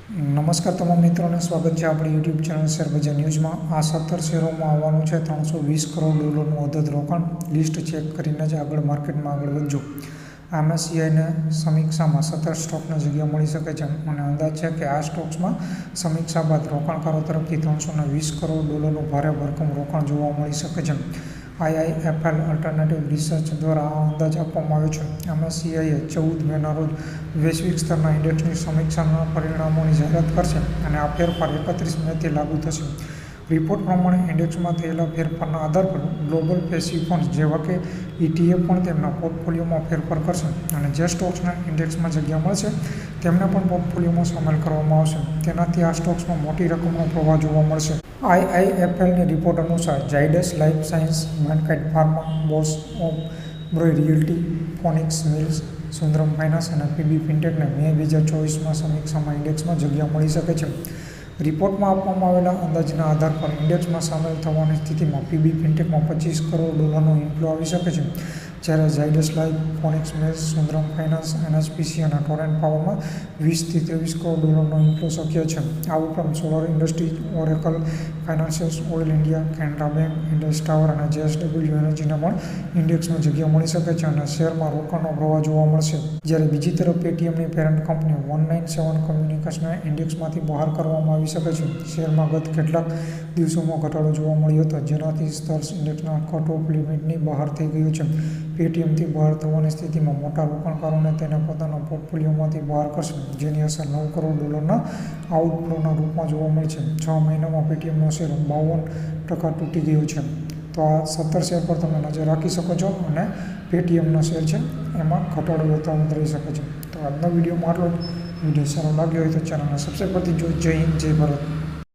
નમસ્કાર તમામ મિત્રોને સ્વાગત છે આપણી યુટ્યુબ ચેનલ શેરબજાર ન્યૂઝમાં। આ 17 શેરોમાં આવવાનું છે $320 કરોડનું અધધ રોકાણ। લિસ્ટ ચેક કરીને જ આગળ માર્કેટમાં આગળ વધજો। MSCIને સમીક્ષામાં 17 સ્ટોકને જગ્યા મળી શકે છે અને અંદાજ છે કે આ સ્ટોક્સમાં સમીક્ષા બાદ રોકાણકારો તરફથી $320 કરોડનું ભારે ભરખમ રોકાણ જોવા મળી શકે છે। IIFL અલ્ટરનેટિવ રિસર્ચ દ્વારા આ અંદાજ આપવામાં આવ્યો છે। MSCIએ 14 મેના રોજ વૈશ્વિક સ્તરના ઇન્ડેક્સની સમીક્ષાના પરિણામોની જાહેરાત કરશે અને આ ફેરફાર 31 મેથી લાગુ થશે। રિપોર્ટ પ્રમાણે ઇન્ડેક્સમાં થયેલા ફેરફારના આધાર પર ગ્લોબલ પેસિવ ફંડ્સ જેવા કે ETF પણ તેમના પોર્ટફોલિયોમાં ફેરફાર કરશે અને જે સ્ટોક્સને ઇન્ડેક્સમાં જગ્યા મળશે તેમને પણ પોર્ટફોલિયોમાં સામેલ કરવામાં આવશે। તેનાથી આ સ્ટોક્સમાં મોટી રકમનો પ્રવાહ જોવા મળશે। IIFLની રિપોર્ટ અનુસાર Zydus life science, Mankind pharma, Bosch Oberoi realty, Phoenix mills, Sundaram finance અને PB ફિનટેકને મે 2024માં સમીક્ષામાં ઇન્ડેક્સમાં જગ્યા મળી શકે છે। રિપોર્ટમાં આપવામાં આવેલા અંદાજના આધાર પર ઇન્ડેક્સમાં સામેલ થવાની સ્થિતિમાં PB ફિનટેકમાં $25 કરોડનો ઇન્ફ્લો આવી શકે છે, જ્યારે Zydus Life, Phoenix mills, Sundaram Finance, NHPC અને ટોરેન્ટ પાવરમાં $20 થી $23 કરોડનો ઇન્ફ્લો શક્ય છે। આ ઉપરાંત solar industries, Oracle ફાઇનાન્શિયલ્સ, oil India, Canara bank, Indus tower અને JSW એનર્જીને પણ ઇન્ડેક્સમાં જગ્યા મળી શકે છે અને શેરમાં રોકાણનો પ્રવાહ જોવા મળશે। જ્યારે બીજી તરફ પેટીએમની પેરેન્ટ કંપની 197 કમ્યુનિકેશનને ઇન્ડેક્સમાંથી બહાર કરવામાં આવી શકે છે। શેરમાં ગત કેટલાક દિવસોમાં ઘટાડો જોવા મળ્યો હતો, જેનાથી સ્તર ઇન્ડેક્સના કટ ઓફ લિમિટની બહાર થઈ ગયું છે। પેટીએમથી બહાર થવાની સ્થિતિમાં મોટા રોકાણકારોને તેના પોતાના પોર્ટફોલિયોમાંથી બહાર કરશે, જેની અસર $9 કરોડના આઉટફ્લોના રૂપમાં જોવા મળશે। 6 મહિનામાં પેટીએમનો શેર 52% તૂટી ગયો છે। તો આ 17 શેર પર તમે નજર રાખી શકો છો અને પેટીએમનો શેર છે એમાં ઘટાડો યથાવત રહી શકે છે। તો આજનો વિડીયોમાં આટલો જ। વિડીયો સારો લાગ્યો હોય તો ચેનલને સબસ્ક્રાઈબ કરતી જય હિન્દ, જય ભારત।